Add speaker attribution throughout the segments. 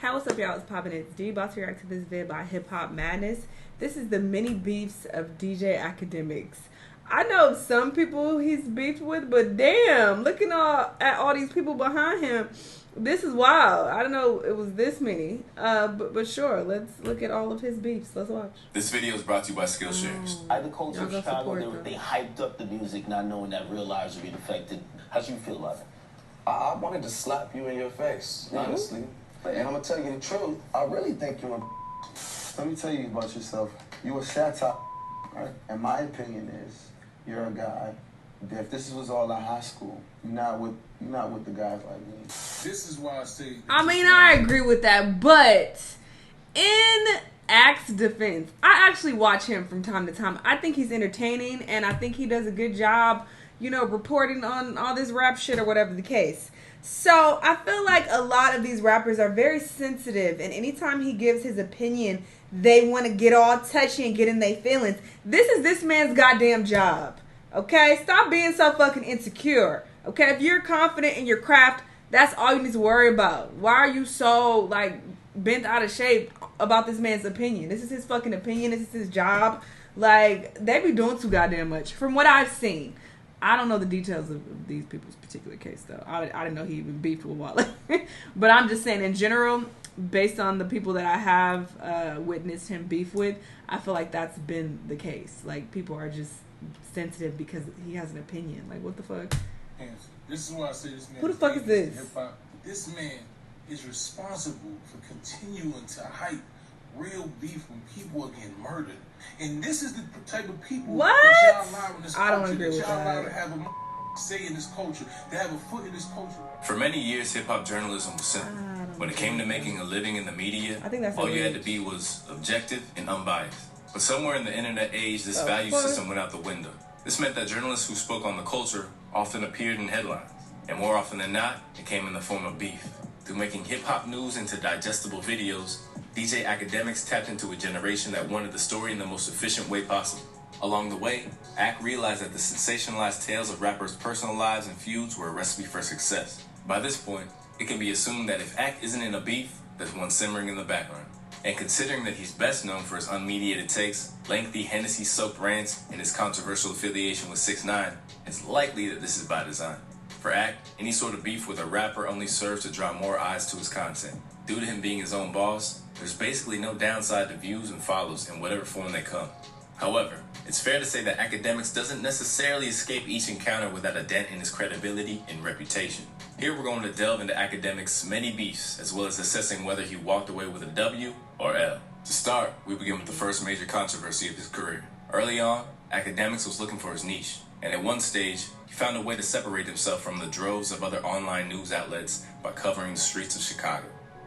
Speaker 1: Hey, what's up, y'all? It's Poppin'. It's D. About to react to this vid by Hip Hop Madness. This is the mini beefs of DJ Akademiks. I know some people he's beefed with, but damn, looking at all these people behind him, this is wild. I don't know it was this many, but sure, let's look at all of his beefs. Let's watch.
Speaker 2: This video is brought to you by Skillshares.
Speaker 3: At the culture of Chicago, they hyped up the music, not knowing that real lives would be affected. How do you feel about it?
Speaker 4: I wanted to slap you in your face, honestly. And I'm gonna tell you the truth. I really think you're a. Let me tell you about yourself. You a satire, right? And my opinion is, you're a guy that if this was all in high school, you're not with the guys like me.
Speaker 5: This is why I say.
Speaker 1: I mean, I agree with that, but in Act's defense, I actually watch him from time to time. I think he's entertaining, and I think he does a good job, you know, reporting on all this rap shit or whatever the case. So I feel like a lot of these rappers are very sensitive, and anytime he gives his opinion, they want to get all touchy and get in their feelings. This is this man's goddamn job. Okay? Stop being so fucking insecure. Okay? If you're confident in your craft, that's all you need to worry about. Why are you so, like, bent out of shape about this man's opinion? This is his fucking opinion. This is his job. Like, they be doing too goddamn much. From what I've seen. I don't know the details of these people's particular case, though. I didn't know he even beefed with Wale. But I'm just saying, in general, based on the people that I have witnessed him beef with, I feel like that's been the case. Like, people are just sensitive because he has an opinion. Like, what the fuck?
Speaker 5: This is why I say this man.
Speaker 1: Who the fuck is this?
Speaker 5: Hip-hop. This man is responsible for continuing to hype real beef when people are getting murdered. And this is the type of people that y'all allow in this culture.
Speaker 1: I don't agree with
Speaker 5: that. Y'all allow
Speaker 1: that.
Speaker 5: to have a say in this culture, to have a foot in this culture.
Speaker 2: For many years, hip-hop journalism was simple. When it came to making a living in the media, all you had to be was objective and unbiased. But somewhere in the internet age, this value system went out the window. This meant that journalists who spoke on the culture often appeared in headlines. And more often than not, it came in the form of beef. Through making hip-hop news into digestible videos, DJ Akademiks tapped into a generation that wanted the story in the most efficient way possible. Along the way, Ak realized that the sensationalized tales of rappers' personal lives and feuds were a recipe for success. By this point, it can be assumed that if Ak isn't in a beef, there's one simmering in the background. And considering that he's best known for his unmediated takes, lengthy Hennessy-soaked rants, and his controversial affiliation with 6ix9ine, it's likely that this is by design. For Ak, any sort of beef with a rapper only serves to draw more eyes to his content. Due to him being his own boss, there's basically no downside to views and follows in whatever form they come. However, it's fair to say that Akademiks doesn't necessarily escape each encounter without a dent in his credibility and reputation. Here we're going to delve into Akademiks' many beefs, as well as assessing whether he walked away with a W or L. To start, we begin with the first major controversy of his career. Early on, Akademiks was looking for his niche, and at one stage, he found a way to separate himself from the droves of other online news outlets by covering the streets of Chicago.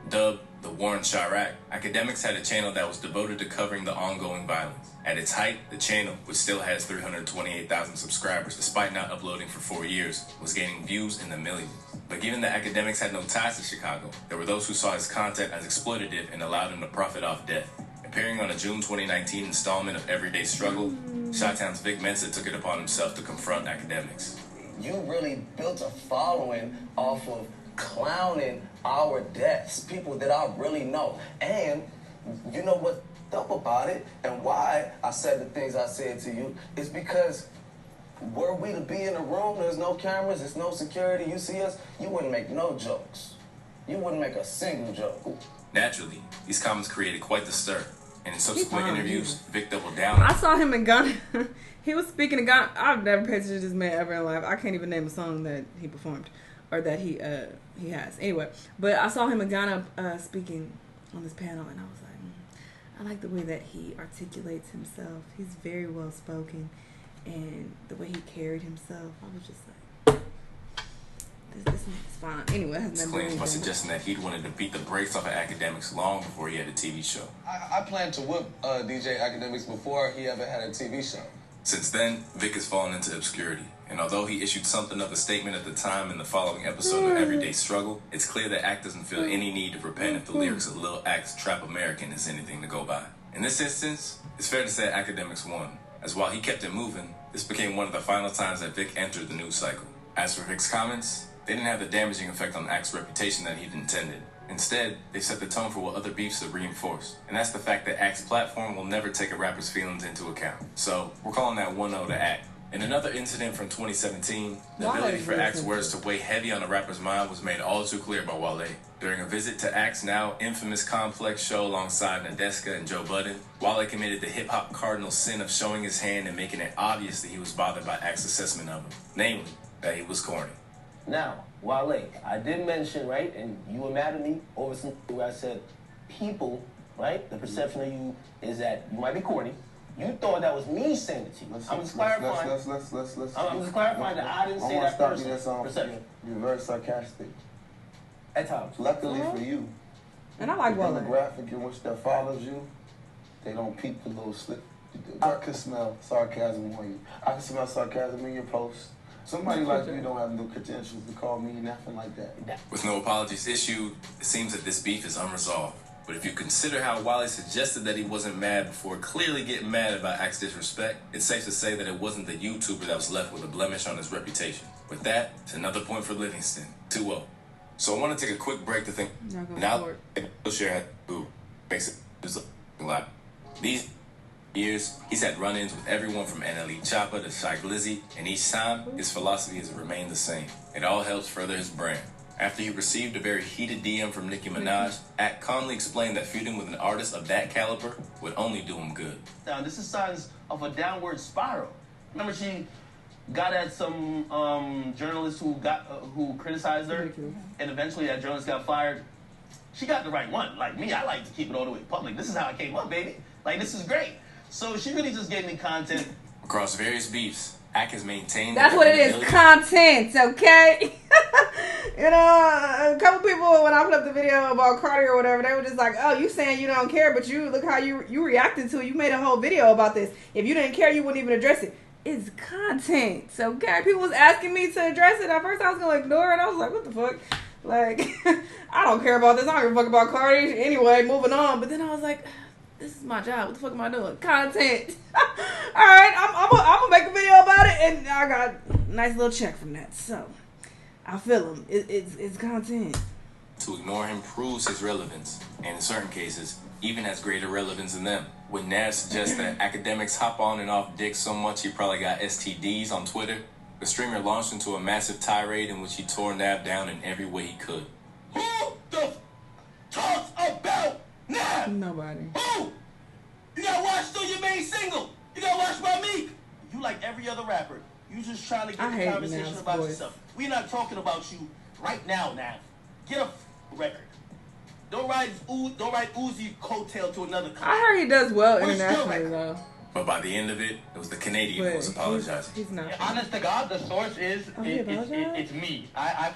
Speaker 2: Dubbed the War in Chirac, Akademiks had a channel that was devoted to covering the ongoing violence. At its height, the channel, which still has 328,000 subscribers despite not uploading for 4 years, was gaining views in the millions. But given that Akademiks had no ties to Chicago, there were those who saw his content as exploitative and allowed him to profit off death. Appearing on a June 2019 installment of Everyday Struggle, Chi-Town's Vic Mensa took it upon himself to confront Akademiks.
Speaker 4: You really built a following off of clowning our deaths, people that I really know. And you know what's up about it, and why I said the things I said to you, is because were we to be in a room, there's no cameras, there's no security, you see us, you wouldn't make no jokes. You wouldn't make a single joke.
Speaker 2: Naturally, these comments created quite the stir, and in subsequent interviews, Vic doubled down.
Speaker 1: I saw him in Ghana. He was speaking in Ghana. I've never paid attention to this man ever in life. I can't even name a song that he performed or that he has. Anyway, but I saw him in Ghana speaking on this panel, and I was like, I like the way that he articulates himself. He's very well spoken, and the way he carried himself, I was just like, this man's fine. Anyway, it has
Speaker 2: His
Speaker 1: nothing to do
Speaker 2: claims
Speaker 1: with
Speaker 2: were
Speaker 1: anything.
Speaker 2: suggesting that he'd wanted to beat the brakes off of Akademiks long before he had a TV show.
Speaker 4: I planned to whip DJ Akademiks before he ever had a TV show.
Speaker 2: Since then, Vic has fallen into obscurity, and although he issued something of a statement at the time in the following episode of Everyday Struggle, it's clear that Ak doesn't feel any need to repent if the lyrics of Lil Ak's Trap American is anything to go by. In this instance, it's fair to say Akademiks won, as while he kept it moving, this became one of the final times that Vic entered the news cycle. As for Vic's comments, they didn't have the damaging effect on Ak's reputation that he'd intended. Instead, they set the tone for what other beefs are reinforced. And that's the fact that Act's platform will never take a rapper's feelings into account. So, we're calling that 1-0 to Act. In another incident from 2017, the ability for Act's words to weigh heavy on a rapper's mind was made all too clear by Wale. During a visit to Act's now infamous Complex show alongside Nadeska and Joe Budden, Wale committed the hip-hop cardinal sin of showing his hand and making it obvious that he was bothered by Act's assessment of him. Namely, that he was corny.
Speaker 3: Now, Wale, I did mention, right, and you were mad at me over something where I said, people, right, the perception of you is that you might be corny. You thought that was me saying it to you. I'm just clarifying. I'm just clarifying that I didn't say that perception.
Speaker 6: You're very sarcastic.
Speaker 3: At times.
Speaker 6: Luckily for you,
Speaker 1: and I like
Speaker 6: the demographic in which that follows you, they don't peep the little slip. I can smell sarcasm on you. I can smell sarcasm in your posts. Somebody like you don't have no credentials to call me nothing like that.
Speaker 2: With no apologies issued, it seems that this beef is unresolved. But if you consider how Wale suggested that he wasn't mad before clearly getting mad about Act's disrespect, it's safe to say that it wasn't the YouTuber that was left with a blemish on his reputation. With that, it's another point for Livingston, 2-0. So I want to take a quick break to think. Now, share who makes it just a lot. These years, he's had run-ins with everyone from NLE Choppa to Shy Glizzy, and each time, his philosophy has remained the same. It all helps further his brand. After he received a very heated DM from Nicki Minaj, Act calmly explained that feuding with an artist of that caliber would only do him good.
Speaker 3: Now, this is signs of a downward spiral. Remember, she got at some journalist who criticized her, and eventually that journalist got fired. She got the right one. Like me, I like to keep it all the way public. This is how I came up, baby. Like, this is great. So she really just gave me content.
Speaker 2: Across various beefs, Act has maintained...
Speaker 1: That's what it is, content, okay? You know, a couple people, when I put up the video about Cardi or whatever, they were just like, oh, you saying you don't care, but you look how you reacted to it. You made a whole video about this. If you didn't care, you wouldn't even address it. It's content, okay? People was asking me to address it. At first, I was going to ignore it. I was like, what the fuck? Like, I don't care about this. I don't give a fuck about Cardi. Anyway, moving on. But then I was like... This is my job. What the fuck am I doing? Content. All right, I'm gonna make a video about it, and I got a nice little check from that. So I feel him. It's content.
Speaker 2: To ignore him proves his relevance, and in certain cases, even has greater relevance than them. When Nav suggests that Akademiks hop on and off dick so much he probably got STDs on Twitter, the streamer launched into a massive tirade in which he tore Nav down in every way he could.
Speaker 3: Who the talks about Nav?
Speaker 1: Nobody.
Speaker 3: Who? You got watched on your main single. You got watched by Meek. You like every other rapper. You just trying to get the conversation about yourself. We're not talking about you right now, Nav. Get a record. Don't ride Uzi coattail to another country.
Speaker 1: I heard he does well internationally, though.
Speaker 2: But by the end of it, it was the Canadian who was apologizing.
Speaker 1: He's not.
Speaker 7: Yeah, honest to God, the source is it's me. I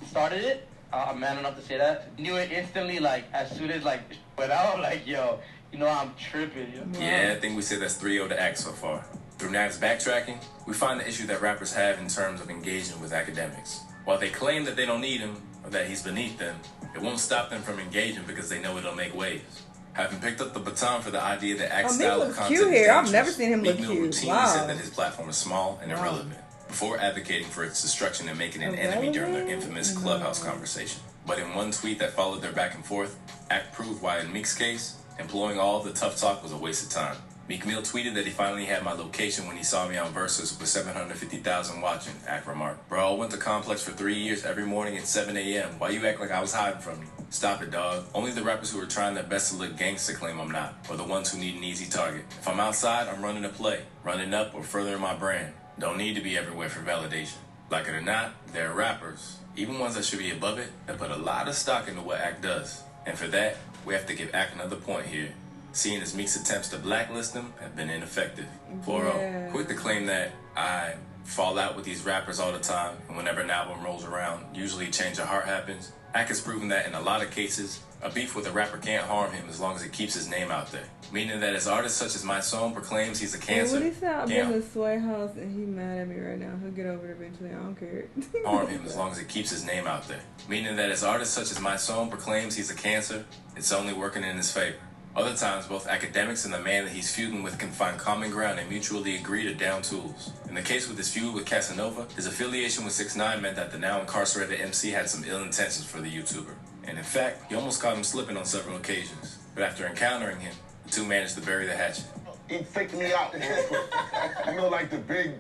Speaker 7: started it. I'm man enough to say that. Knew it instantly, like as soon as like went out, like yo, you know I'm tripping. Yo.
Speaker 2: Yeah, I think we said that's 3-0 to Act so far. Through Nav's backtracking, we find the issue that rappers have in terms of engaging with Akademiks. While they claim that they don't need him or that he's beneath them, it won't stop them from engaging because they know it'll make waves. Having picked up the baton for the idea that Act's style of content
Speaker 1: cute
Speaker 2: is
Speaker 1: here.
Speaker 2: dangerous,
Speaker 1: I've never seen him
Speaker 2: Meek
Speaker 1: look
Speaker 2: Mill
Speaker 1: cute.
Speaker 2: routinely said that his platform is small and irrelevant, before advocating for its destruction and making an enemy during their infamous Clubhouse conversation. But in one tweet that followed their back and forth, Act proved why in Meek's case, employing all of the tough talk was a waste of time. Meek Mill tweeted that he finally had my location when he saw me on Versus with 750,000 watching, Act remarked. Bro, I went to Complex for 3 years every morning at 7 a.m. Why you act like I was hiding from you? Stop it, dog. Only the rappers who are trying their best to look gangsta claim I'm not, or the ones who need an easy target. If I'm outside, I'm running a play, running up or furthering my brand. Don't need to be everywhere for validation. Like it or not, there are rappers, even ones that should be above it, that put a lot of stock into what Act does. And for that, we have to give Act another point here. Seeing as Meek's attempts to blacklist him have been ineffective. 4-0. Quick to claim that I fall out with these rappers all the time, and whenever an album rolls around, usually a change of heart happens. Act has proven that in a lot of cases, a beef with a rapper can't harm him as long as it keeps his name out there. Meaning that as artists such as My Song proclaims he's a cancer,
Speaker 1: What he said, I've been in the Sway House and he mad at me right now. He'll get over it eventually. I don't care.
Speaker 2: harm him as long as it keeps his name out there. Meaning that as artists such as My Song proclaims he's a cancer, it's only working in his favor. Other times, both Akademiks and the man that he's feuding with can find common ground and mutually agree to down tools. In the case with his feud with Casanova, his affiliation with 6ix9ine meant that the now incarcerated MC had some ill intentions for the YouTuber. And in fact, he almost caught him slipping on several occasions. But after encountering him, the two managed to bury the hatchet.
Speaker 6: He faked me out. You know, like the big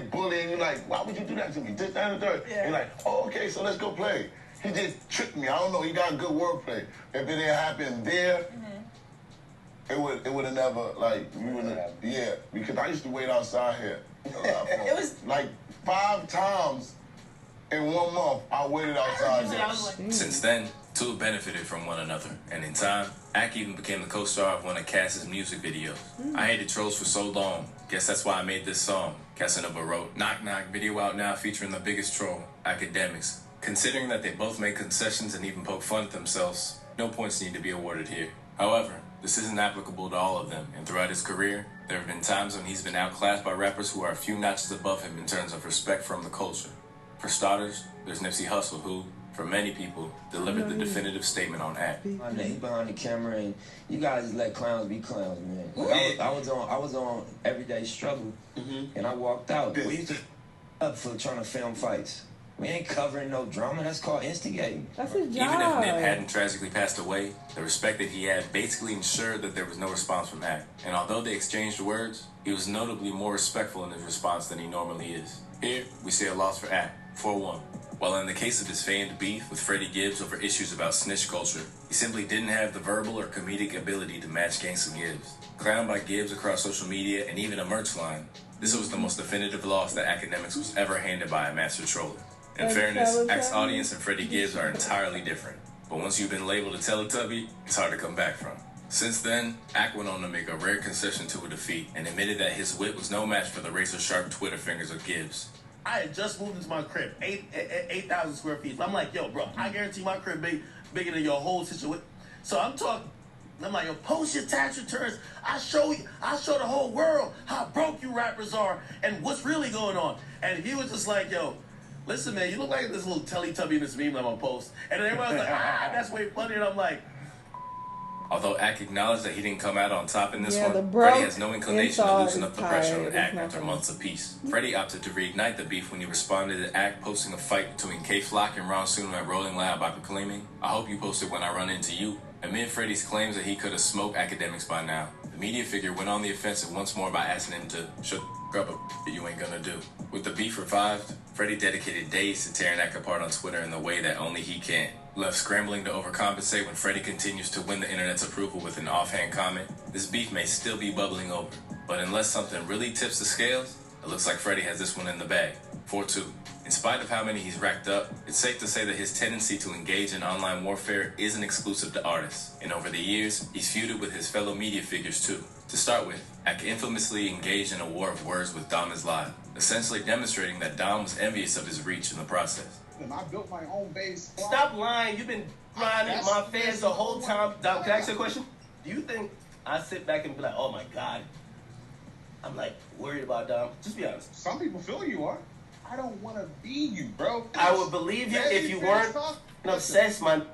Speaker 6: bully, and you're like, why would you do that to me? This, that, and the third. Yeah. You're like, oh, okay, so let's go play. He just tricked me. I don't know. He got good wordplay. If it didn't happen there, it would have never, like, we would have, yeah. Because I used to wait outside here. It was like 5 times in 1 month I waited outside here.
Speaker 2: Since then, two have benefited from one another, and in time, Ak even became the co-star of one of Cass's music videos. I hated trolls for so long. Guess that's why I made this song. Casanova wrote, "Knock Knock," video out now featuring the biggest troll, Akademiks. Considering that they both made concessions and even poke fun at themselves, no points need to be awarded here. However, this isn't applicable to all of them, and throughout his career, there have been times when he's been outclassed by rappers who are a few notches above him in terms of respect from the culture. For starters, there's Nipsey Hussle, who, for many people, delivered the definitive statement on Ak.
Speaker 8: He behind the camera, and you guys let clowns be clowns, man. I was on Everyday Struggle, and I walked out. We used to up for trying to film fights. We ain't covering no drama. That's called instigating.
Speaker 1: That's his job.
Speaker 2: Even if Nip hadn't tragically passed away, the respect that he had basically ensured that there was no response from Ak. And although they exchanged words, he was notably more respectful in his response than he normally is. Here, we say a loss for Ak, 4-1. While in the case of his famed beef with Freddie Gibbs over issues about snitch culture, he simply didn't have the verbal or comedic ability to match Gangsta Gibbs. Clowned by Gibbs across social media and even a merch line, this was the most definitive loss that Akademiks was ever handed by a master troller. In fairness, Ak's audience and Freddie Gibbs are entirely different. But once you've been labeled a Teletubby, it's hard to come back from. Since then, Ak went on to make a rare concession to a defeat and admitted that his wit was no match for the razor-sharp Twitter fingers of Gibbs.
Speaker 3: I had just moved into my crib, 8,000 square feet. So I'm like, yo, bro, I guarantee my crib bigger than your whole situation. So I'm like, yo, post your tax returns. I show the whole world how broke you rappers are and what's really going on. And he was just like, yo, listen, man, you look like this little Teletubby in this meme I'm gonna post. And then everybody's like, that's way funny. And I'm like...
Speaker 2: Although Ak acknowledged that he didn't come out on top in this one, Freddie has no inclination to loosen up the pressure on Ak after months of peace. Freddie opted to reignite the beef when he responded to Ak posting a fight between K-Flock and Ron Suno at Rolling Loud by proclaiming, "I hope you posted when I run into you." Amid Freddie's claims that he could have smoked Akademiks by now, the media figure went on the offensive once more by asking him to shut up that you ain't gonna do. With the beef revived, Freddie dedicated days to tearing Ak apart on Twitter in the way that only he can. Left scrambling to overcompensate when Freddie continues to win the internet's approval with an offhand comment, this beef may still be bubbling over. But unless something really tips the scales, it looks like Freddie has this one in the bag. 4-2. In spite of how many he's racked up, it's safe to say that his tendency to engage in online warfare isn't exclusive to artists. And over the years, he's feuded with his fellow media figures too. To start with, Ak infamously engaged in a war of words with Dom Is Live, essentially demonstrating that Dom was envious of his reach in the process.
Speaker 9: I built my own base.
Speaker 3: Stop lying. You've been grinding my fans the whole time. Dom, can I ask you a question? Do you think I sit back and be like, oh my God, I'm like worried about Dom? Just be honest.
Speaker 9: Some people feel you are. I don't want to be you, bro.
Speaker 3: I would believe you if you weren't obsessed, man.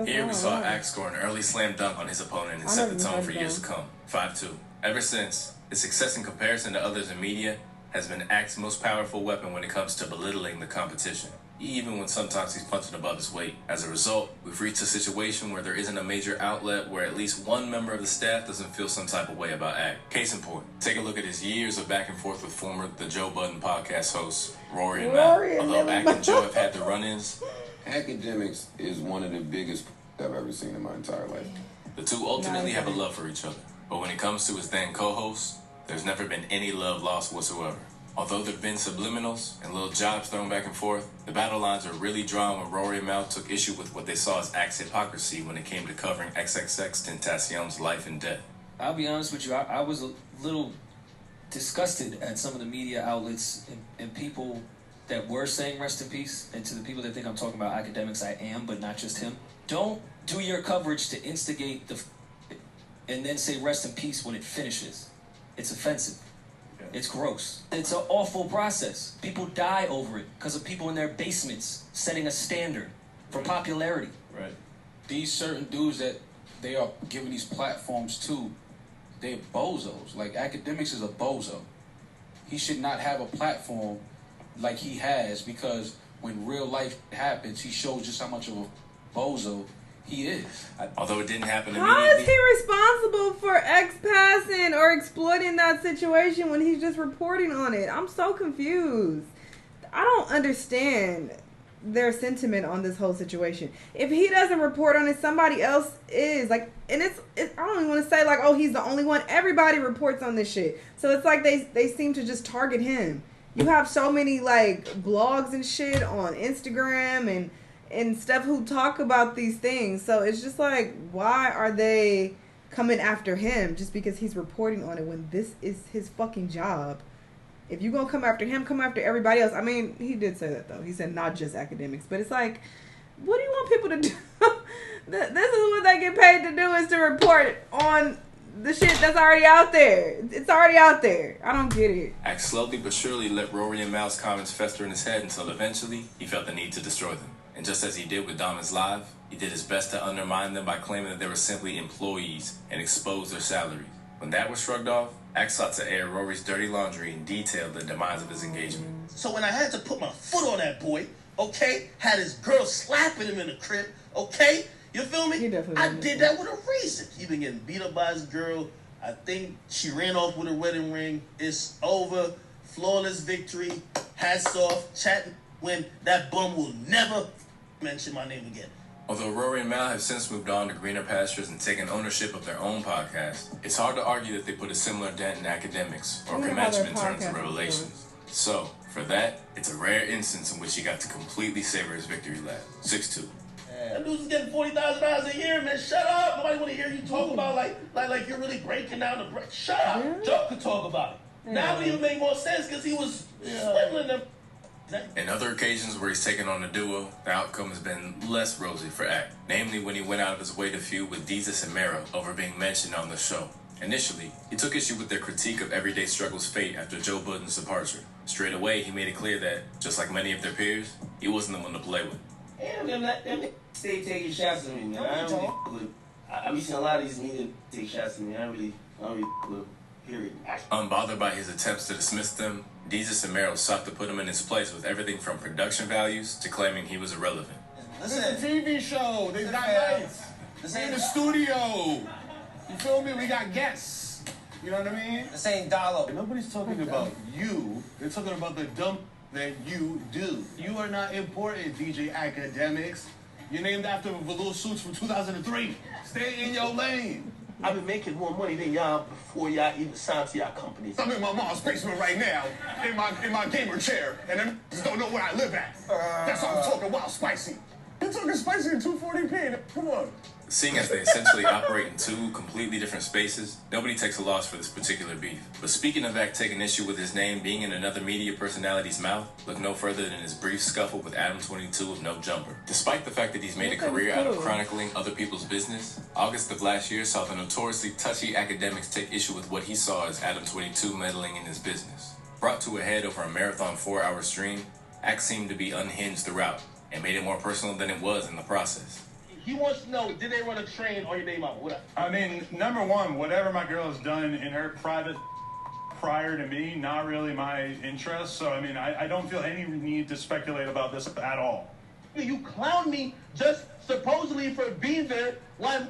Speaker 2: Here we saw Ak score an early slam dunk on his opponent and set the tone for years to come. 5-2. Ever since, his success in comparison to others in media has been Ak's most powerful weapon when it comes to belittling the competition, even when sometimes he's punching above his weight. As a result, we've reached a situation where there isn't a major outlet where at least one member of the staff doesn't feel some type of way about Ak. Case in point, take a look at his years of back and forth with former The Joe Budden podcast host, Rory and Mal. Although Ak and Joe have had the run-ins,
Speaker 10: Akademiks is one of the biggest I've ever seen in my entire life.
Speaker 2: The two ultimately have a love for each other. But when it comes to his then co-host, there's never been any love lost whatsoever. Although there have been subliminals and little jobs thrown back and forth, the battle lines are really drawn when Rory and Mal took issue with what they saw as Ak's hypocrisy when it came to covering XXXTentacion's life and death.
Speaker 11: I'll be honest with you, I was a little disgusted at some of the media outlets and people that were saying rest in peace, and to the people that think I'm talking about Akademiks, I am, but not just him. Don't do your coverage to instigate and then say rest in peace when it finishes. It's offensive. It's gross. It's an awful process. People die over it because of people in their basements setting a standard for popularity.
Speaker 2: Right.
Speaker 5: These certain dudes that they are giving these platforms to, they're bozos. Like, Akademiks is a bozo. He should not have a platform like he has, because when real life happens, he shows just how much of a
Speaker 11: bozo he is.
Speaker 2: Although it didn't happen
Speaker 1: How
Speaker 2: immediately.
Speaker 1: is he responsible for X passing or exploiting that situation when he's just reporting on it? I'm so confused. I don't understand their sentiment on this whole situation. If he doesn't report on it, somebody else is. Like, and it's I don't even want to say like, oh, he's the only one. Everybody reports on this shit. So it's like they seem to just target him. You have so many like blogs and shit on Instagram and stuff who talk about these things. So it's just like, why are they coming after him just because he's reporting on it when this is his fucking job? If you're going to come after him, come after everybody else. I mean, he did say that, though. He said not just Akademiks. But it's like, what do you want people to do? This is what they get paid to do, is to report on the shit that's already out there. It's already out there. I don't get it.
Speaker 2: Axe slowly but surely let Rory and Mal's comments fester in his head until eventually he felt the need to destroy them. And just as he did with Diamonds Live, he did his best to undermine them by claiming that they were simply employees and expose their salaries. When that was shrugged off, Axe sought to air Rory's dirty laundry and detail the demise of his engagement.
Speaker 3: So when I had to put my foot on that boy, okay, had his girl slapping him in the crib, okay, you feel me? I did that with a reason. He been getting beat up by his girl. I think she ran off with her wedding ring. It's over. Flawless victory. Hats off. Chatting when that bum will never mention my name again.
Speaker 2: Although Rory and Mal have since moved on to greener pastures and taken ownership of their own podcast, it's hard to argue that they put a similar dent in Akademiks or commencement in terms of revelations. So, for that, it's a rare instance in which he got to completely savor his victory lap. 6-2.
Speaker 3: That dude's getting $40,000 a year, man. Shut up. Nobody want to hear you talk about like you're really breaking down the break. Shut up. Yeah. Joe could talk about it. Yeah. Now it even make more sense because he was swindling them.
Speaker 2: In other occasions where he's taken on a duo, the outcome has been less rosy for Act. Namely when he went out of his way to feud with Desus and Mero over being mentioned on the show. Initially, he took issue with their critique of Everyday Struggle's fate after Joe Budden's departure. Straight away, he made it clear that, just like many of their peers, he wasn't the one to play with.
Speaker 12: Damn, them stay taking shots at me, man. I be seeing a lot of these media take shots at me. I don't really look. Period.
Speaker 2: Unbothered by his attempts to dismiss them, Desus and Mero sought to put him in his place with everything from production values to claiming he was irrelevant.
Speaker 9: This is a TV show. They got lights. This ain't the studio. You feel me? We got guests. You know what I mean?
Speaker 12: This ain't dollar.
Speaker 9: Nobody's talking about you. They're talking about the dumb that you do. You are not important, DJ Akademiks. You're named after velour suits from 2003. Stay in your lane.
Speaker 3: I've been making more money than y'all before y'all even signed to y'all companies.
Speaker 9: I'm in my mom's basement right now, in my gamer chair, and them don't know where I live at. That's why I'm talking wild spicy. You're talking spicy in 240p. Come on.
Speaker 2: Seeing as they essentially operate in two completely different spaces, nobody takes a loss for this particular beef. But speaking of Act taking issue with his name being in another media personality's mouth, look no further than his brief scuffle with Adam 22 of No Jumper. Despite the fact that he's made a career out of chronicling other people's business, August of last year saw the notoriously touchy Akademiks take issue with what he saw as Adam 22 meddling in his business. Brought to a head over a marathon 4-hour stream, Act seemed to be unhinged throughout, and made it more personal than it was in the process.
Speaker 3: He wants to know, did they run a train on your name out?
Speaker 13: I mean, number one, whatever my girl has done in her private prior to me, not really my interest. So, I mean, I don't feel any need to speculate about this at all.
Speaker 3: You clown me just supposedly for being there when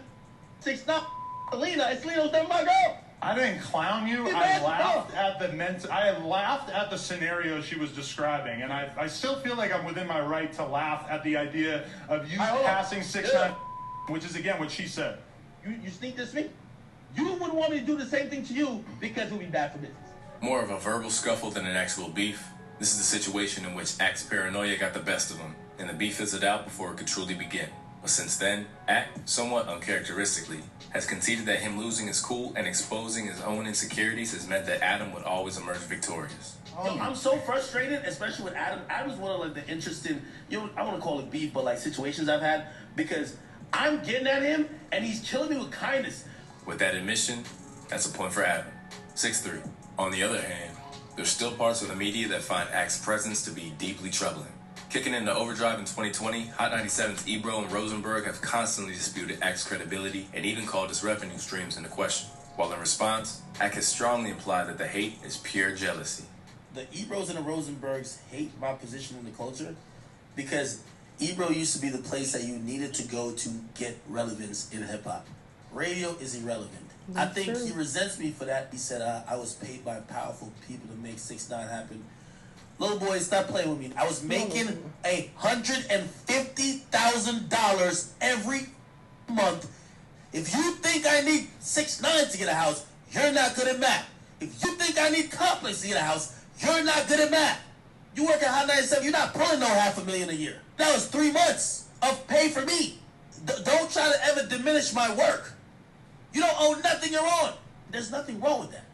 Speaker 3: it's not Selena. It's Leno's never my girl.
Speaker 13: I didn't clown you. I laughed at the scenario she was describing, and I still feel like I'm within my right to laugh at the idea of you passing 6'9", which is again what she said.
Speaker 3: You sneak this me? You wouldn't want me to do the same thing to you because it would be bad for business.
Speaker 2: More of a verbal scuffle than an actual beef. This is the situation in which Act's paranoia got the best of him, and the beef fizzled out before it could truly begin. But since then, Act, somewhat uncharacteristically, has conceded that him losing his cool and exposing his own insecurities has meant that Adam would always emerge victorious.
Speaker 3: Yo, I'm so frustrated, especially with Adam. Adam's one of like the interesting, I want to call it beef, but like situations I've had, because I'm getting at him and he's killing me with kindness.
Speaker 2: With that admission, that's a point for Adam. 6-3. On the other hand, there's still parts of the media that find Act's presence to be deeply troubling. Kicking into overdrive in 2020, Hot 97's Ebro and Rosenberg have constantly disputed Act's credibility and even called his revenue streams into question. While in response, Act has strongly implied that the hate is pure jealousy.
Speaker 3: The Ebros and the Rosenbergs hate my position in the culture because
Speaker 14: Ebro used to be the place that you needed to go to get relevance in hip-hop. Radio is irrelevant. I think he resents me for that. He said, I was paid by powerful people to make 6ix9ine happen. Little boy, stop playing with me. I was making $150,000 every month. If you think I need 6ix9ine to get a house, you're not good at math. If you think I need Complex to get a house, you're not good at math. You work at Hot 97, you're not pulling no $500,000 a year. That was 3 months of pay for me. Don't try to ever diminish my work. You don't own nothing you're on. There's nothing wrong with that.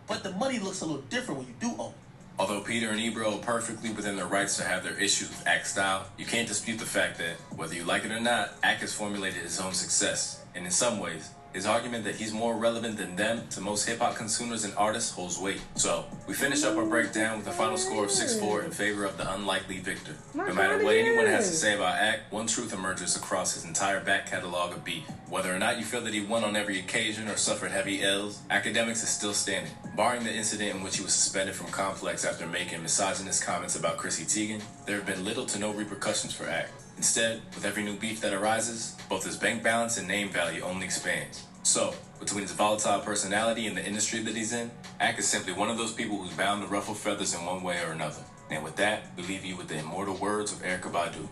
Speaker 14: But the money looks a little different when you do own it.
Speaker 2: Although Peter and Ebro are perfectly within their rights to have their issues with Act's style, you can't dispute the fact that, whether you like it or not, Act has formulated his own success. And in some ways, his argument that he's more relevant than them to most hip-hop consumers and artists holds weight. So, we finish up our breakdown with a final score of 6-4 in favor of the unlikely victor. No matter what anyone has to say about Act, one truth emerges across his entire back catalog of beef. Whether or not you feel that he won on every occasion or suffered heavy L's, Akademiks is still standing. Barring the incident in which he was suspended from Complex after making misogynist comments about Chrissy Teigen, there have been little to no repercussions for Act. Instead, with every new beef that arises, both his bank balance and name value only expands. So, between his volatile personality and the industry that he's in, Act is simply one of those people who's bound to ruffle feathers in one way or another. And with that, we leave you with the immortal words of Erykah Badu.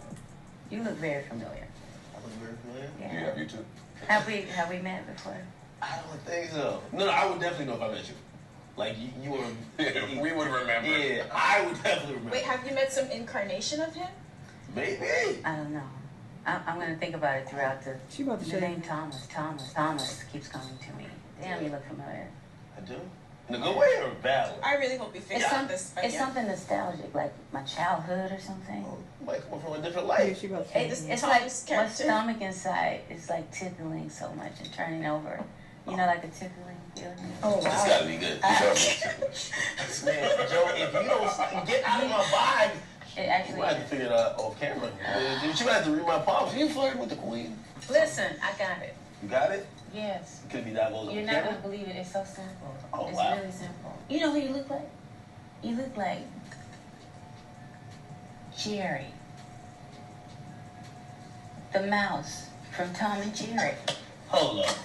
Speaker 15: You look very familiar.
Speaker 3: I look very familiar?
Speaker 15: Yeah.
Speaker 10: Yeah, you too.
Speaker 15: Have we met before?
Speaker 3: I don't think so. No, I would definitely know if I met you. Like, you were...
Speaker 10: we would remember.
Speaker 3: Yeah, I would definitely remember.
Speaker 16: Wait, have you met some incarnation of him?
Speaker 3: Maybe.
Speaker 15: I don't know. I'm going to think about it throughout the name Thomas keeps coming to me. Damn, you look familiar.
Speaker 3: I do? In a good way or a bad way?
Speaker 16: I really hope you figure out this.
Speaker 15: It's something nostalgic, like my childhood or something.
Speaker 3: Oh, might come from a different life.
Speaker 15: It's like my stomach inside is like tickling so much and turning over. You know, like a tickling feeling.
Speaker 3: Oh, wow. This gotta be good. Man, Joe, if you don't get out of my vibe, you might have to figure it out off camera. You have to read my palms. You flirting with the queen?
Speaker 15: Listen, I got it.
Speaker 3: You got it?
Speaker 15: Yes.
Speaker 3: Could be that goes
Speaker 15: You're
Speaker 3: on
Speaker 15: not
Speaker 3: camera?
Speaker 15: going to believe it. It's so simple.
Speaker 3: Oh,
Speaker 15: it's
Speaker 3: wow.
Speaker 15: really simple. You know who you look like? You look like Jerry, the mouse from Tom and Jerry.
Speaker 3: Hold up.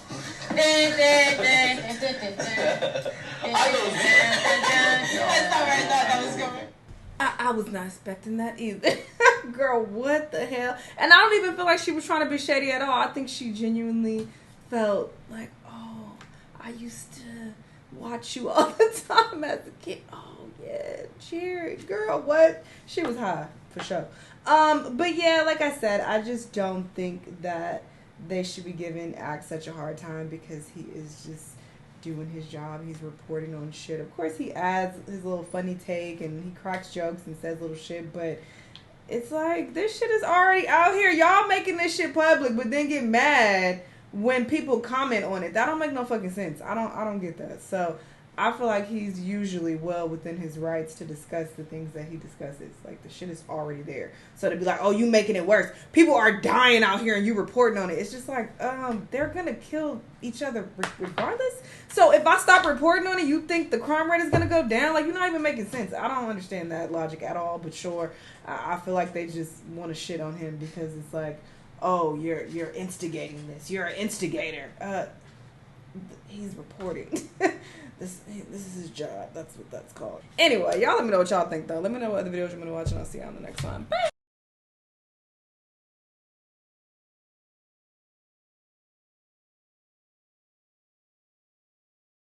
Speaker 16: I thought that was going.
Speaker 1: I was not expecting that either. Girl, what the hell? And I don't even feel like she was trying to be shady at all. I think she genuinely felt like, oh, I used to watch you all the time as a kid. Oh, yeah, Jerry. Girl, what? She was high, for sure. But yeah, like I said, I just don't think that they should be giving Act such a hard time because he is just doing his job. He's reporting on shit. Of course, he adds his little funny take and he cracks jokes and says little shit, but it's like, this shit is already out here. Y'all making this shit public, but then get mad when people comment on it. That don't make no fucking sense. I don't get that. So I feel like he's usually well within his rights to discuss the things that he discusses. Like, the shit is already there. So to be like, oh, you making it worse. People are dying out here and you reporting on it. It's just like, they're gonna kill each other regardless. So if I stop reporting on it, you think the crime rate is gonna go down? Like, you're not even making sense. I don't understand that logic at all. But sure, I feel like they just want to shit on him because it's like, oh, you're instigating this. You're an instigator. He's reporting. This is his job. That's what that's called. Anyway, y'all let me know what y'all think, though. Let me know what other videos you want to watch, and I'll see y'all on the next one. Bye!